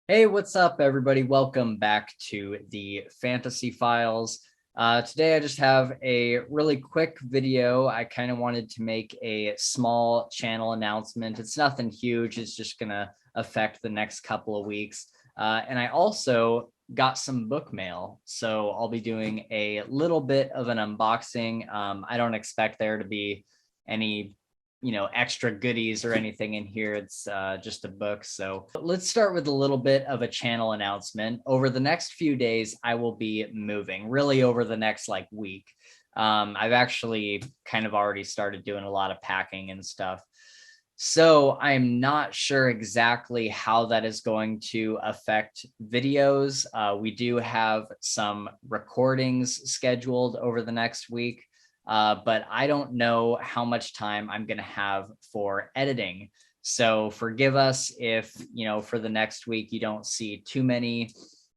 Hey, what's up, everybody? Welcome back to the Fantasy Files. Today, I just have a really quick video. I kind of wanted to make a small channel announcement. It's nothing huge. It's just going to affect the next couple of weeks. And I also got some book mail. So I'll be doing a little bit of an unboxing. I don't expect there to be any extra goodies or anything in here. It's just a book. So let's start with a little bit of a channel announcement. Over the next few days, I will be moving, really over the next week. I've actually kind of already started doing a lot of packing and stuff. So I'm not sure exactly how that is going to affect videos. We do have some recordings scheduled over the next week. But I don't know how much time I'm going to have for editing. So forgive us if, for the next week, you don't see too many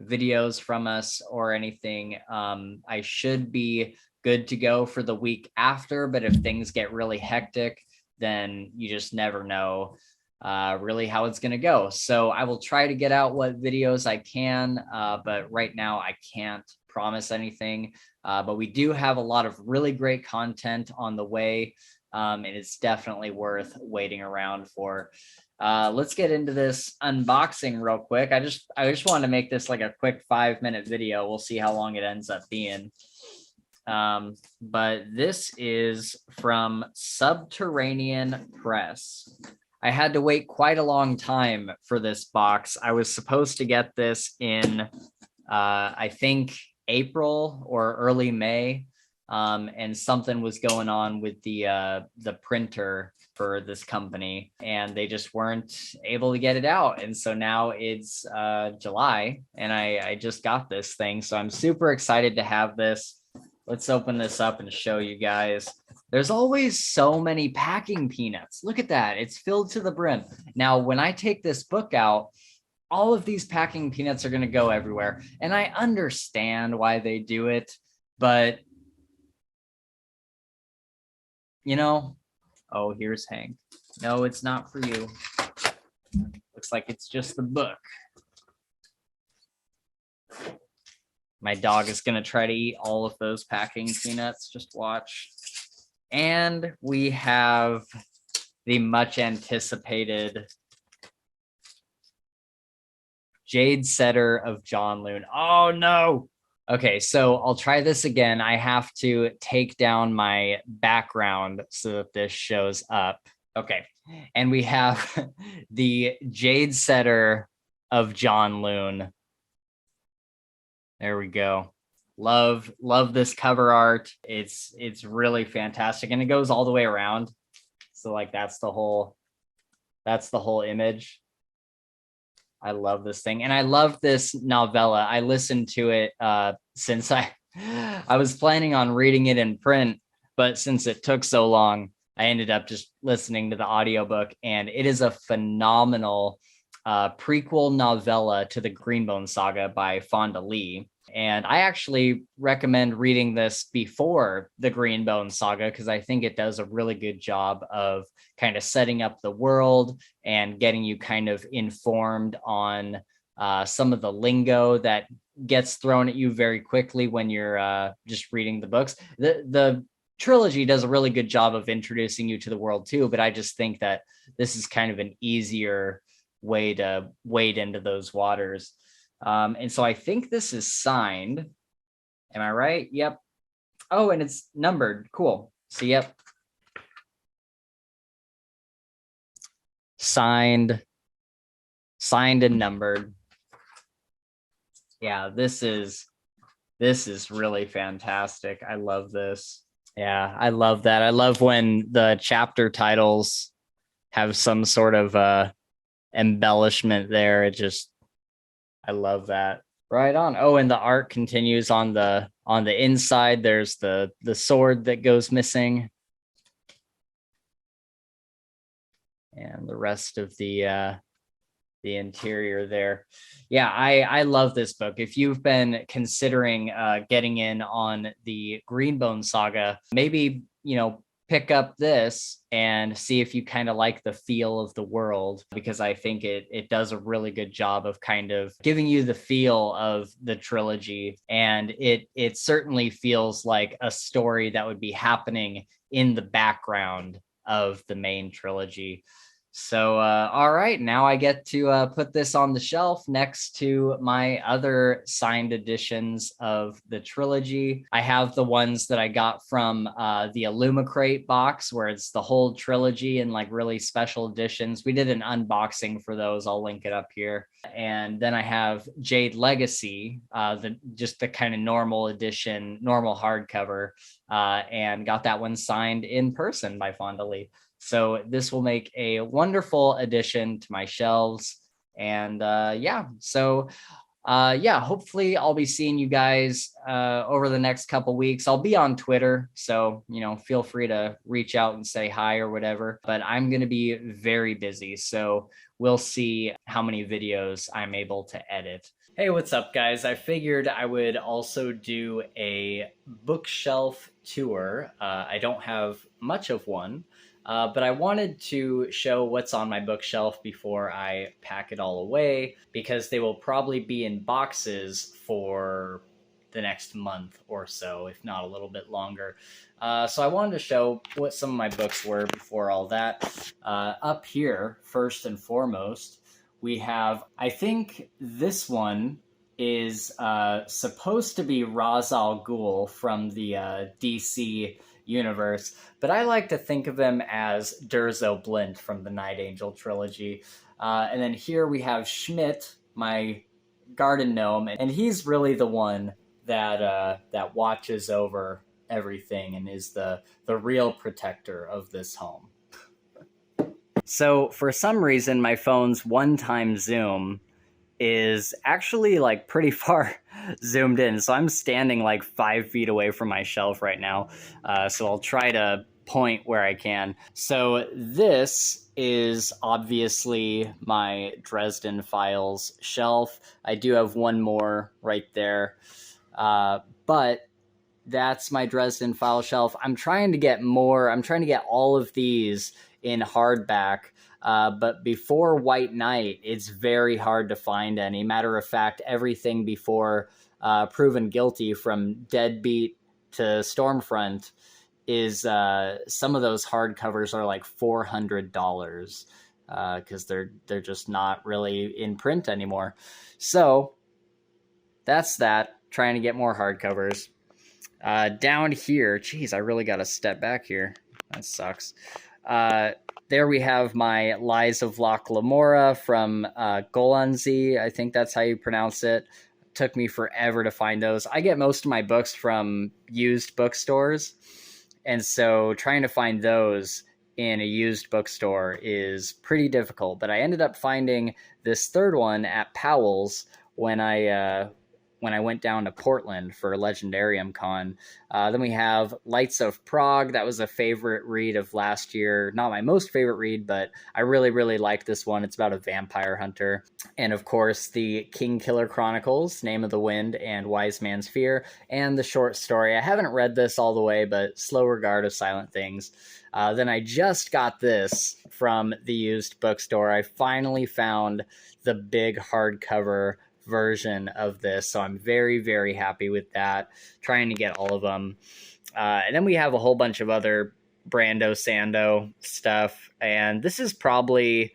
videos from us or anything. I should be good to go for the week after, but if things get really hectic, then you just never know really how it's going to go. So I will try to get out what videos I can, but right now I can't promise anything. But we do have a lot of really great content on the way, and it's definitely worth waiting around for. Let's get into this unboxing real quick. I just wanted to make this like a quick 5-minute video. We'll see how long it ends up being. But this is from Subterranean Press. I had to wait quite a long time for this box. I was supposed to get this in, I think, April or early May, and something was going on with the printer for this company, and they just weren't able to get it out. And so now it's July, and I just got this thing, so I'm super excited to have this. Let's open this up and show you guys. There's always so many packing peanuts. Look at that. It's filled to the brim. Now, when I take this book out, all of these packing peanuts are going to go everywhere. And I understand why they do it, but oh, here's Hank. No, it's not for you. Looks like it's just the book. My dog is going to try to eat all of those packing peanuts. Just watch. And we have the much anticipated Jade Setter of John Loon. Oh no. Okay, so I'll try this again. I have to take down my background so that this shows up. Okay, and we have the Jade Setter of John Loon. There we go. Love this cover art. It's really fantastic, and it goes all the way around. So like that's the whole image. I love this thing, and I love this novella. I listened to it since I was planning on reading it in print, but since it took so long, I ended up just listening to the audiobook, and it is a phenomenal prequel novella to the Greenbone saga by Fonda Lee. And I actually recommend reading this before the Greenbone saga because I think it does a really good job of kind of setting up the world and getting you kind of informed on some of the lingo that gets thrown at you very quickly when you're just reading the books. The trilogy does a really good job of introducing you to the world too, but I just think that this is kind of an easier way to wade into those waters. And so I think this is signed. Am I right? Yep. Oh, and it's numbered. Cool. So, yep. Signed and numbered. Yeah, this is really fantastic. I love this. Yeah, I love that. I love when the chapter titles have some sort of embellishment there. I love that. Right on. Oh, and the art continues on the inside. There's the sword that goes missing, and the rest of the interior there. Yeah, I love this book. If you've been considering getting in on the Greenbone saga, maybe pick up this and see if you kind of like the feel of the world, because I think it does a really good job of kind of giving you the feel of the trilogy. And it certainly feels like a story that would be happening in the background of the main trilogy. So, all right, now I get to put this on the shelf next to my other signed editions of the trilogy. I have the ones that I got from the Illumicrate box, where it's the whole trilogy and like really special editions. We did an unboxing for those. I'll link it up here. And then I have Jade Legacy, just the kind of normal edition, normal hardcover, and got that one signed in person by Fond du Lis. So this will make a wonderful addition to my shelves. And hopefully I'll be seeing you guys over the next couple weeks. I'll be on Twitter, so feel free to reach out and say hi or whatever. But I'm going to be very busy, so we'll see how many videos I'm able to edit. Hey, what's up, guys? I figured I would also do a bookshelf tour. I don't have much of one. But I wanted to show what's on my bookshelf before I pack it all away, because they will probably be in boxes for the next month or so, if not a little bit longer. So I wanted to show what some of my books were before all that. Up here, first and foremost, we have, I think this one is supposed to be Ra's al Ghul from the DC universe, but I like to think of him as Durzo Blint from the Night Angel trilogy. And then here we have Schmidt, my garden gnome, and he's really the one that watches over everything and is the real protector of this home. So for some reason, my phone's one-time zoom is actually like pretty far zoomed in. So I'm standing like 5 feet away from my shelf right now. So I'll try to point where I can. So this is obviously my Dresden Files shelf. I do have one more right there. But that's my Dresden File shelf. I'm trying to get more. I'm trying to get all of these in hardback. But before White Knight, it's very hard to find any. Matter of fact, everything before Proven Guilty, from Deadbeat to Stormfront, is some of those hardcovers are like $400 because they're just not really in print anymore. So that's that. Trying to get more hardcovers. Down here, geez, I really got to step back here. That sucks. There we have my Lies of Locke Lamora from Golanzi. I think that's how you pronounce it. Took me forever to find those. I get most of my books from used bookstores, and so trying to find those in a used bookstore is pretty difficult. But I ended up finding this third one at Powell's when I went down to Portland for Legendarium Con. Then we have Lights of Prague. That was a favorite read of last year. Not my most favorite read, but I really, really liked this one. It's about a vampire hunter. And of course, the King Killer Chronicles, Name of the Wind, and Wise Man's Fear, and the short story. I haven't read this all the way, but Slow Regard of Silent Things. Then I just got this from the used bookstore. I finally found the big hardcover version of this, so I'm very, very happy with that. Trying to get all of them. And then we have a whole bunch of other Brando Sando stuff, and this is probably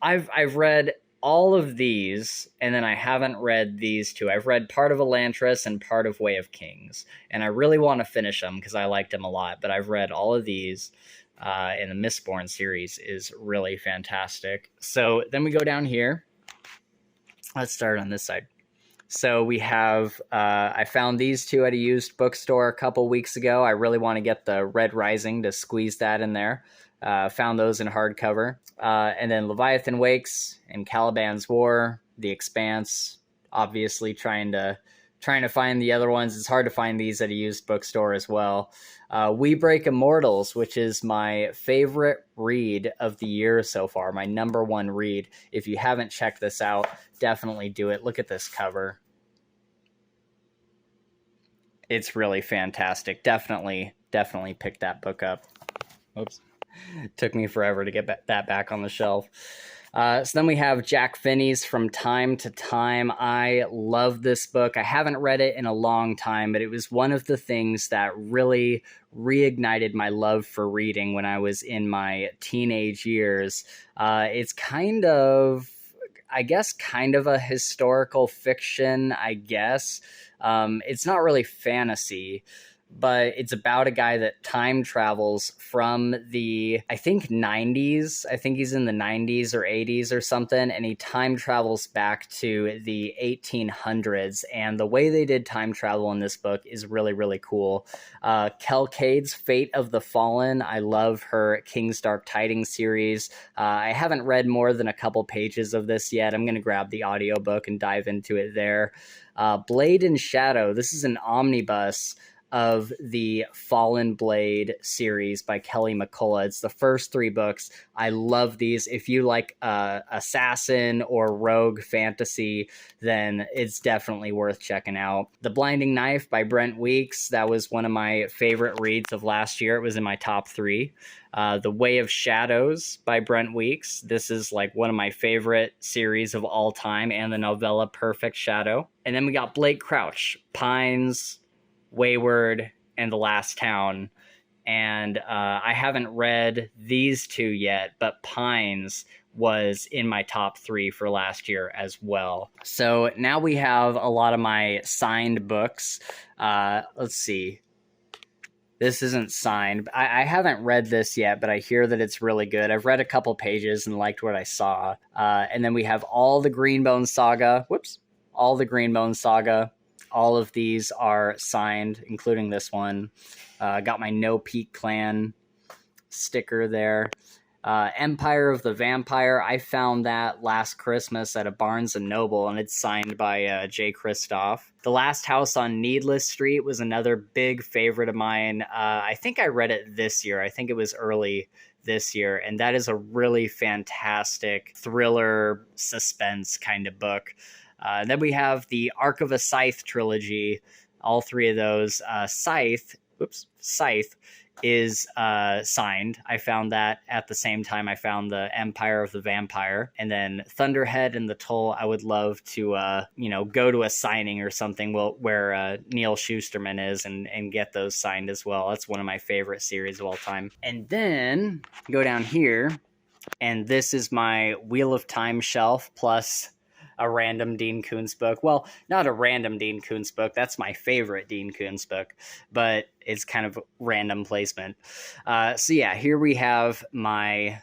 I've read all of these, and then I haven't read these two. I've read part of Elantris and part of Way of Kings, and I really want to finish them because I liked them a lot, but I've read all of these. And the Mistborn series is really fantastic. So then we go down here. Let's start on this side. So we have, I found these two at a used bookstore a couple weeks ago. I really want to get the Red Rising to squeeze that in there. Found those in hardcover. And then Leviathan Wakes and Caliban's War, The Expanse, obviously trying to find the other ones. It's hard to find these at a used bookstore as well. We Break Immortals, which is my favorite read of the year so far, my number one read. If you haven't checked this out, definitely do it. Look at this cover. It's really fantastic. Definitely definitely pick that book up. Oops. Took me forever to get that back on the shelf. So then we have Jack Finney's From Time to Time. I love this book. I haven't read it in a long time, but it was one of the things that really reignited my love for reading when I was in my teenage years. It's kind of a historical fiction, I guess. It's not really fantasy, but it's about a guy that time travels from the, I think, 90s. I think he's in the 90s or 80s or something, and he time travels back to the 1800s. And the way they did time travel in this book is really, really cool. Kel Cade's Fate of the Fallen. I love her King's Dark Tidings series. I haven't read more than a couple pages of this yet. I'm going to grab the audiobook and dive into it there. Blade and Shadow. This is an omnibus of the Fallen Blade series by Kelly McCullough. It's the first 3 books. I love these. If you like assassin or rogue fantasy, then it's definitely worth checking out. The Blinding Knife by Brent Weeks. That was one of my favorite reads of last year. It was in my top 3. The Way of Shadows by Brent Weeks. This is like one of my favorite series of all time, and the novella Perfect Shadow. And then we got Blake Crouch, Pines, Wayward, and The Last Town. And I haven't read these 2 yet, but Pines was in my top 3 for last year as well. So now we have a lot of my signed books. Let's see. This isn't signed. I haven't read this yet, but I hear that it's really good. I've read a couple pages and liked what I saw. And then we have all the Greenbone Saga. All the Greenbone Saga. All of these are signed, including this one. Got my No Peak Clan sticker there. Empire of the Vampire. I found that last Christmas at a Barnes & Noble, and it's signed by Jay Kristoff. The Last House on Needless Street was another big favorite of mine. I think I read it this year. I think it was early this year, and that is a really fantastic thriller suspense kind of book. Then we have the Arc of a Scythe trilogy, all 3 of those. Scythe is signed. I found that at the same time I found the Empire of the Vampire. And then Thunderhead and the Toll, I would love to, go to a signing or something where Neil Schusterman is and get those signed as well. That's one of my favorite series of all time. And then go down here, and this is my Wheel of Time shelf plus a random Dean Koontz book. Well, not a random Dean Koontz book. That's my favorite Dean Koontz book, but it's kind of random placement. So yeah, here we have my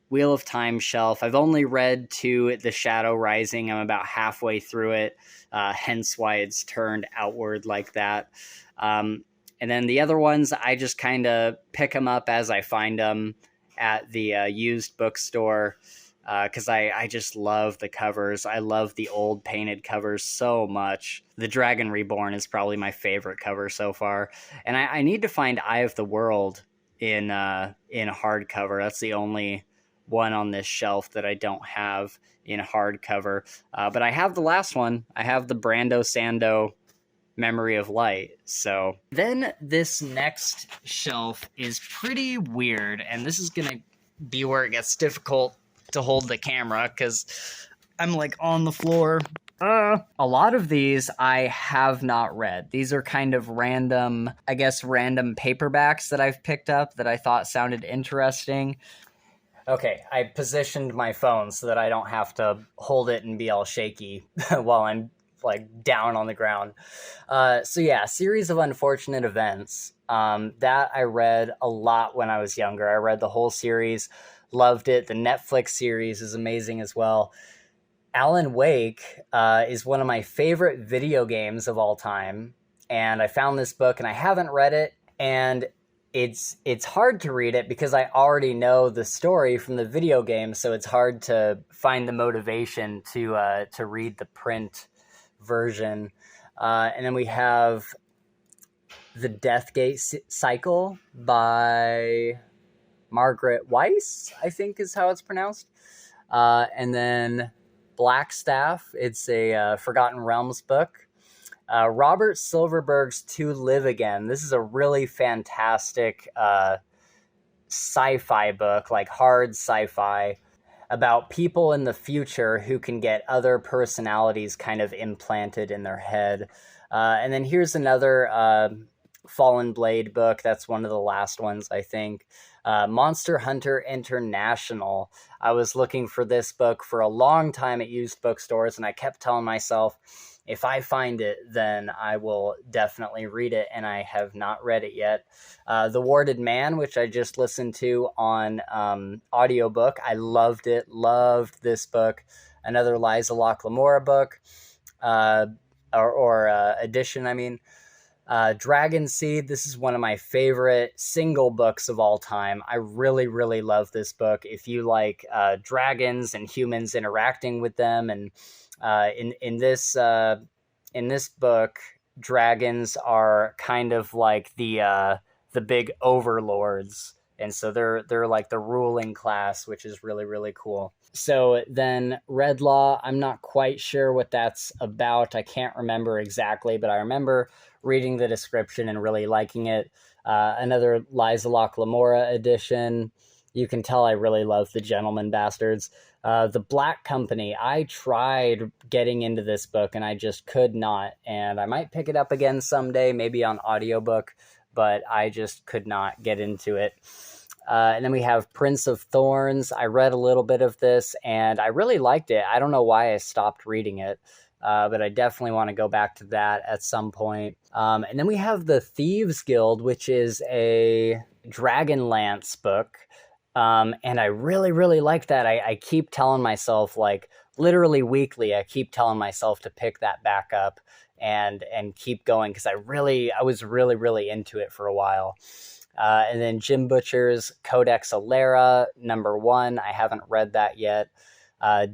Wheel of Time shelf. I've only read to The Shadow Rising. I'm about halfway through it, hence why it's turned outward like that. And then the other ones, I just kind of pick them up as I find them at the used bookstore. Because I just love the covers. I love the old painted covers so much. The Dragon Reborn is probably my favorite cover so far. And I need to find Eye of the World in hardcover. That's the only one on this shelf that I don't have in hardcover. But I have the last one. I have the Brando Sando Memory of Light. So then this next shelf is pretty weird. And this is going to be where it gets difficult to hold the camera because I'm like on the floor. A lot of these I have not read. These are kind of random paperbacks that I've picked up that I thought sounded interesting. Okay, I positioned my phone so that I don't have to hold it and be all shaky while I'm like down on the ground. So yeah, Series of Unfortunate Events. That I read a lot when I was younger. I read the whole series. Loved it. The Netflix series is amazing as well. Alan Wake is one of my favorite video games of all time. And I found this book and I haven't read it. And it's hard to read it because I already know the story from the video game. So it's hard to find the motivation to read the print version. And then we have The Deathgate Cycle by Margaret Weiss, I think is how it's pronounced. And then Blackstaff, it's a Forgotten Realms book. Robert Silverberg's To Live Again. This is a really fantastic sci-fi book, like hard sci-fi, about people in the future who can get other personalities kind of implanted in their head. And then here's another Fallen Blade book. That's one of the last ones, I think. Monster Hunter International. I was looking for this book for a long time at used bookstores, and I kept telling myself, if I find it, then I will definitely read it, and I have not read it yet. The Warded Man, which I just listened to on audiobook. I loved it, loved this book. Another Liza Locke-Lamora book, or edition, I mean. Dragon Seed, this is one of my favorite single books of all time. I really, really love this book. If you like dragons and humans interacting with them, and in this book, dragons are kind of like the big overlords, and so they're like the ruling class, which is really, really cool. So then Redlaw, I'm not quite sure what that's about. I can't remember exactly, but I remember reading the description and really liking it. Another Liza Locke-Lamora edition. You can tell I really love The Gentleman Bastards. The Black Company. I tried getting into this book and I just could not. And I might pick it up again someday, maybe on audiobook, but I just could not get into it. And then we have Prince of Thorns. I read a little bit of this and I really liked it. I don't know why I stopped reading it, but I definitely want to go back to that at some point. And then we have The Thieves Guild, which is a Dragonlance book. And I really, really like that. I keep telling myself, like literally weekly, I keep telling myself to pick that back up and keep going, because I was really, really into it for a while. And then Jim Butcher's Codex Alera, #1. I haven't read that yet.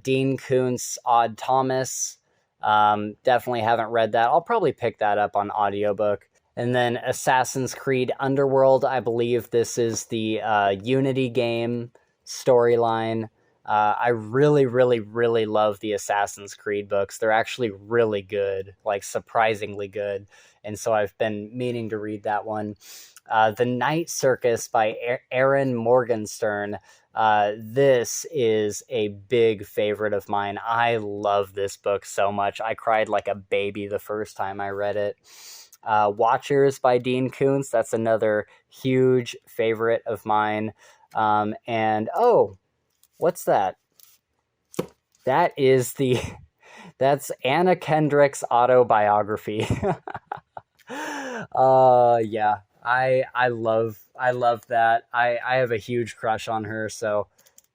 Dean Koontz' Odd Thomas. Definitely haven't read that. I'll probably pick that up on audiobook. And then Assassin's Creed Underworld. I believe this is the Unity game storyline. I really, really, really love the Assassin's Creed books. They're actually really good, like surprisingly good. And so I've been meaning to read that one. The Night Circus by Aaron Morgenstern. This is a big favorite of mine. I love this book so much. I cried like a baby the first time I read it. Watchers by Dean Koontz. That's another huge favorite of mine. And oh, what's that? That is that's Anna Kendrick's autobiography. Yeah. I love that. I have a huge crush on her, so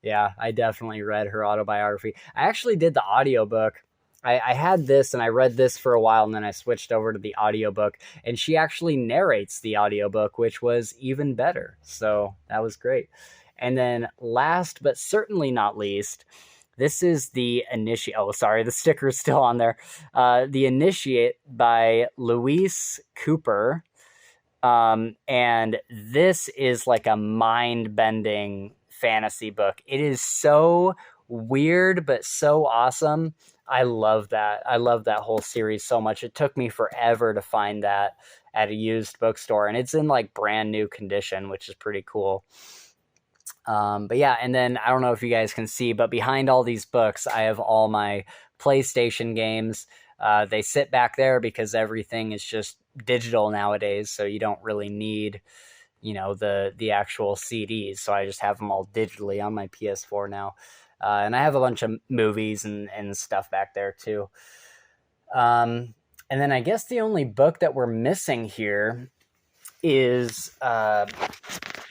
yeah, I definitely read her autobiography. I actually did the audiobook. I had this and I read this for a while, and then I switched over to the audiobook, and she actually narrates the audiobook, which was even better. So that was great. And then last but certainly not least, this is The Initiate. Oh, sorry, the sticker's still on there. The Initiate by Louise Cooper. And this is like a mind-bending fantasy book. It is so weird, but so awesome. I love that. I love that whole series so much. It took me forever to find that at a used bookstore, and it's in like brand new condition, which is pretty cool. But yeah, and then I don't know if you guys can see, but behind all these books, I have all my PlayStation games. They sit back there because everything is just digital nowadays, so you don't really need, the actual CDs. So I just have them all digitally on my PS4 now. And I have a bunch of movies and stuff back there too. And then I guess the only book that we're missing here is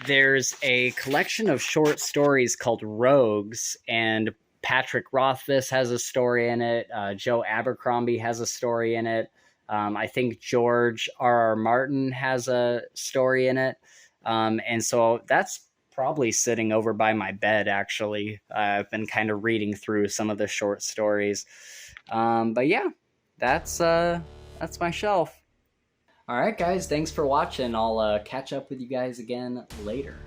there's a collection of short stories called Rogues, and Patrick Rothfuss has a story in it. Joe Abercrombie has a story in it. I think George R.R. Martin has a story in it. And so that's probably sitting over by my bed, actually. I've been kind of reading through some of the short stories. But yeah, that's my shelf. All right, guys, thanks for watching. I'll catch up with you guys again later.